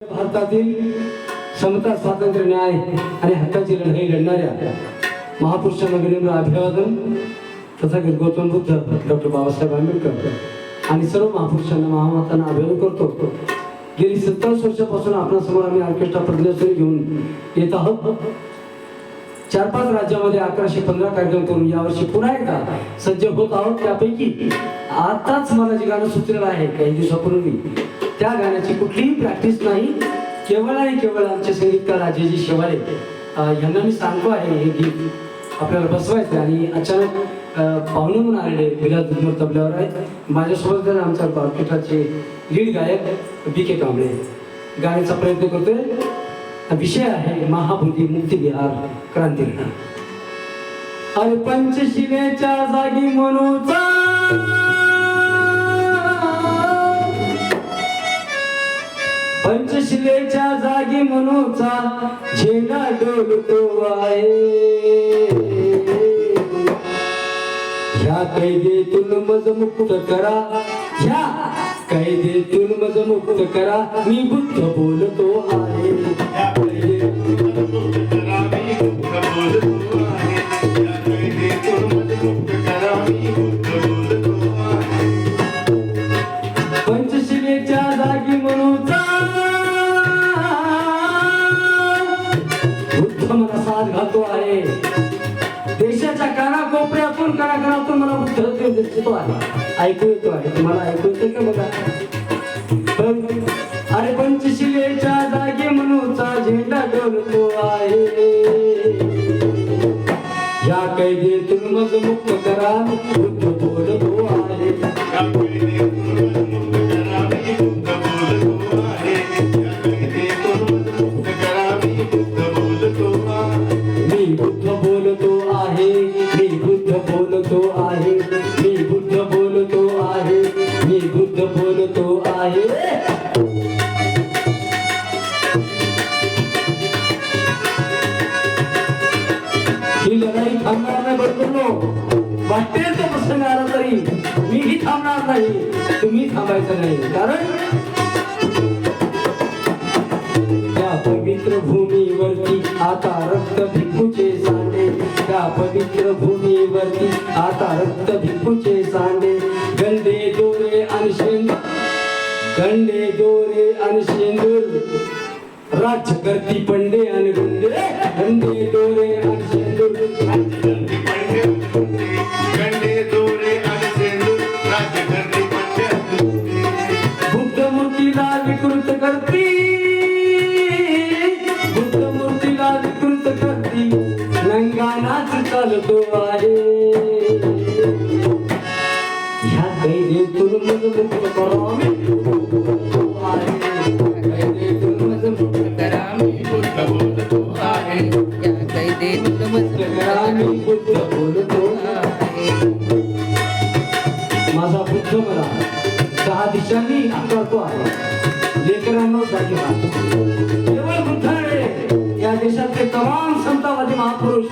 भारतातील समता स्वातंत्र्य न्याय आणि हक्काची लढाई लढणाऱ्या महापुरुषांना विनम्र अभिवादन तथा गौतम बुद्ध डॉक्टर बाबासाहेब आंबेडकर आणि सर्व महापुरुषांना महामातांना अभिवादन करतो। गेली 27 वर्षापासून आपणासमोर आम्ही ऑर्केस्ट्रा प्रदर्शन घेऊन येत आहोत। 4-5 राज्यामध्ये 1115 कार्यक्रम करून यावर्षी पुन्हा एकदा सज्ज होत आहोत। त्यापैकी आताच मला जे गाणं सुचलेलं आहे काही दिवसापूर्वी त्या गाण्याची कुठलीही प्रॅक्टिस नाही, केवळ आणि केवळ आमचे संगीतकार राजेजी शेवाळे यांना मी सांगतो आहे हे गीत आपल्याला बसवायचं आणि अचानक पाहुणे म्हणून आलेले विलास दुधमर तबल्यावर आहेत। माझ्यासोबत आमच्या ऑर्केस्ट्राचे लीड गायक बी के कांबळे गाण्याचा प्रयत्न करतोय। विषय आहे महाबोधी मुक्ती विहार क्रांतिरत्न। अरे पंचशिलेच्या जागी मनोचा पंचशिलेच्या जागी मनोचा झेंडा डोलतो आहे। ह्या कैदेतून मज मुक्त करा, ह्या कैदेतून मज मुक्त करा, मी बुद्ध बोलतो आहे। ह्या कैदेतून मुक्त करा, मी बुद्ध बोलतो आहे। ह्या कैदेतून मज मुक्त करा, मी बुद्ध बोलतो आहे। पंचशिलेच्या जागी मनोचा बुद्ध मला साथ घालतो आहे। देशाच्या कानाकोपऱ्यातून कानाकोपऱ्यातून मला बुद्ध दिसतो आहे, ऐकू येतो आहे। तुम्हाला ऐकू येतं का बघा। अरे पंचशिलेच्या जागी मनोचा झेंडा डोलतो आहे। या कैदेतून मज मुक्त करा, बुद्ध बोलतो आहे। या कैदेतून मज मुक्त करा, मी बुद्ध बोलतो आहे। या कैदेतून मज मुक्त करा, मी बुद्ध बोलतो आहे। मी बुद्ध बोलतो आहे, मी बुद्ध बोलतो आहे, मी बुद्ध बोलतो आहे, मी बुद्ध बोलतो आहे। ही लढाई थांबणार नाही बरोबर। वाटेल तो प्रसंग आला तरी मीही थांबणार नाही, तुम्ही थांबायचं नाही। कारण त्या पवित्र भूमीवरती आता रक्त भिक्खूचे सांडे, त्या पवित्र भूमीवरती आता रक्त भिक्खूचे सांडे। गंडे दोरे आणि शेंदूर, गंडे दोरे आणि शेंदूर, राज्य करती पंडे आणि गुंडे। गंडे दोरे आणि शेंदूर, गंडे दोरे आणि शेंदूर, राज्य करती पंडे आणि गुंडे। बुद्ध मूर्तीला विकृत करती, बुद्ध मूर्तीला विकृत करती, नंगा नाच चालतो आहे। ह्या कैदेतून मज मुक्त करा, मी बुद्ध बोलतो आहे। कैदेतून मज मुक्त करा, मी बुद्ध बोलतो आहे। या कैदेतून मुक्त करा, मी बुद्ध बोलतो आहे। माझा बुद्ध मला 10 दिशांनी आकारतो आहे। लेकरांनो जागी व्हा। केवळ बुद्ध नव्हे, या देशातले तमाम समतावादी महापुरुष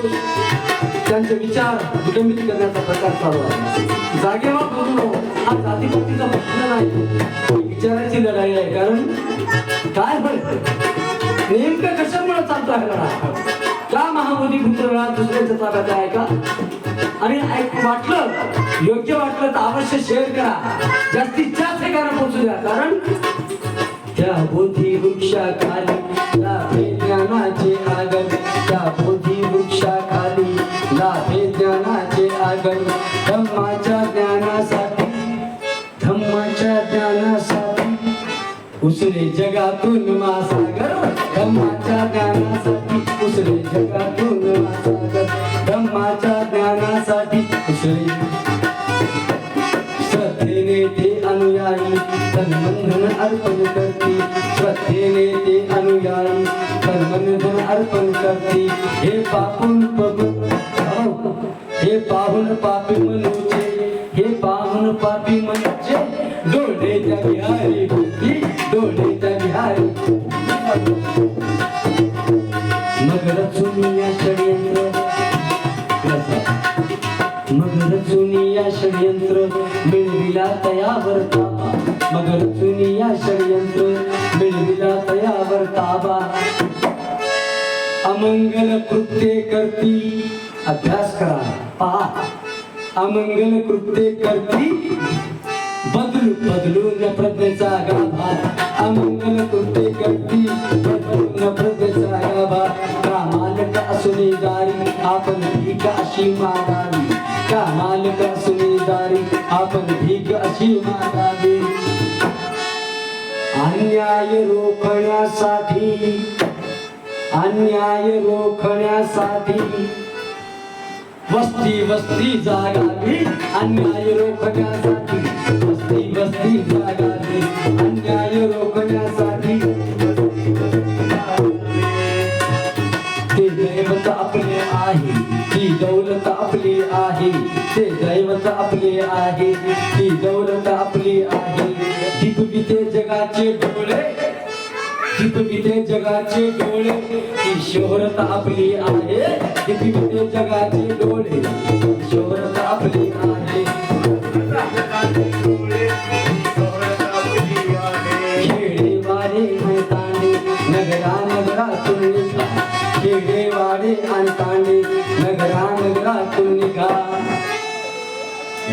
त्यांचे विचार विलंबित करण्याचा प्रकार चालू आहे। जागे व्हा बोलू, हा जातीपातीचा प्रश्न नाही, विचाराची लढाई आहे। कारण काय नेमकं कशामुळे चालतो आहे लढा? का महाबोधी बुद्ध वेळा दुसऱ्याच्या ताब्यात आहे का? आणि वाटलं योग्य वाटलं तर अवश्य शेअर करा, जास्तीत जास्त ठिकाणी पोहोचू द्या। कारण त्या बोधी वृक्षाखाली लाभे ज्ञानाचे आगम, त्या बोधी वृक्षाखाली लाभे ज्ञानाचे आगम। धम्माच्या ज्ञानासाठी, धम्माच्या ज्ञानासाठी उसरे जगातून महासागर। धम्माच्या ज्ञानासाठी उसरे जगातून महासागर। धम्माच्या ज्ञानासाठी उसरे श्रद्धेने ते अनुयायी तन्मन अर्पण करती, श्रद्धेने ते अनुयायी तन्मन अर्पण करती। हे पाहून हे पाहून पापी मनुचे, हे पाहून पापी मनुचे, डोळे त्या बिहारी बुद्धी, डोळे त्या बिहारी। मग रचून या षडयंत्र, मग रचून या षडयंत्र मिळविला तयावर तापा। मग रचून या षडयंत्र मिळविला तयावर ताबा अमंगल कृत्ये करती अभ्यास करा पहा अमंगल कृत्ये करती बदलून प्रज्ञेचा गाभा अमंगल कृत्ये करती बदलून प्रज्ञेचा गाभा का मालक असुनी दारी आपण भीक अशी मागावी का मालक असुनी दारी आपण भीक अशी मागावी अन्याय रोखण्यासाठी वस्ती जागावी अन्याय रोखण्यासाठी वस्ती जागावी अन्याय रोखण्यासाठी ते दैवत आपले आहे ती दौलत आपली आहे ते दैवत आपले आहे ती दौलत आपली आहे दीपविते जगाचे डोळे ही शोहरत आपली आहे दीपविते जगाचे डोळे शोहरत आपली आहे खेडेवाडे आणि तांडे नगरातून निघा खेडेवाडे आणि तांडे नगरातून निघा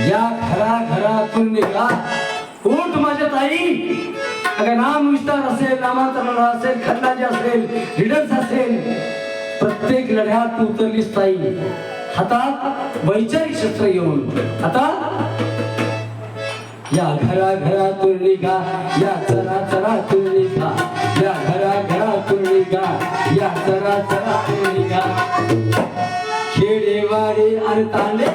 या घरातून निघा उठ माझ्या ताई अगर नाम विस्तार असेल नामांतरण असेल खंडाजी असेल लीडर्स असेल प्रत्येक लढ्यात तू उतरलीस ताई हातात वैचारिक शस्त्र घेऊन हातात या घरातून निघा या चरातून निघा या घरातून निघा या चरातून निघा खेडेवाडे आणि तांडे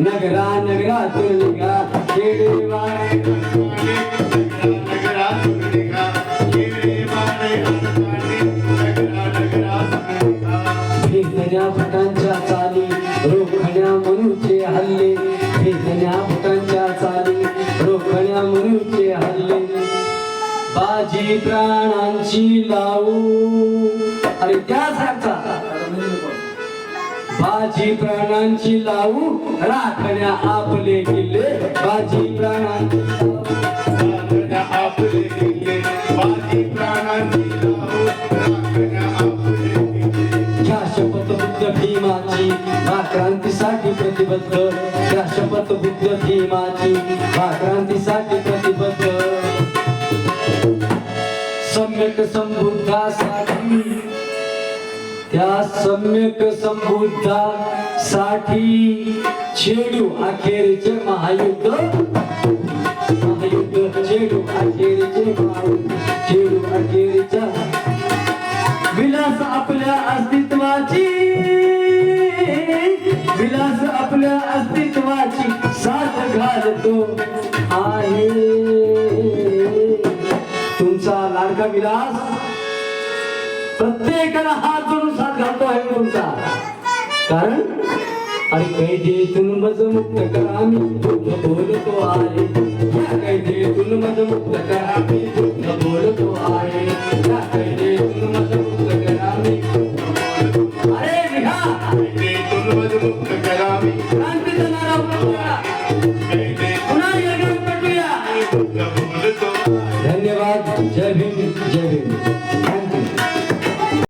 नगरातून निघा खेडेवाडे भेदण्या भटांच्या चाली रोखण्या मनुचे हल्ले भेदण्या भटांच्या चाली रोखण्या मनुचे हल्ले बाजी प्राणांची लावू अरे त्यासारखा बाजी प्राणांची लावू राखण्या आपले किल्ले बाजी प्राणांची आपले किल्ले बाजी प्राणांची लावू राखण्या आपले किल्ले घ्या शपथ बुद्ध भीमाची वा क्रांतीसाठी प्रतिबद्ध घ्या शपथ बुद्ध भीमाची वा क्रांतीसाठी प्रतिबद्ध सम्यक संबुद्धासाठी त्या सम्यक संबुद्धासाठी छेडू अखेरचे महायुद्ध छेडू अखेरचे महायुद्ध छेडू अखेरच्या विलास आपल्या अस्तित्वाची साथ घालतो आहे तुमचा लाडका विलास प्रत्येकाला हात जोडून साथ घालतो आहे तुमचा कारण अरे कैदेतून मज मुक्त करा मी बोलतो आहे कैदेतून मज मुक्त करा मी बोलतो आहे कैदेतून मज मुक्त करा मी अरे निघा कैदेतून मज मुक्त करा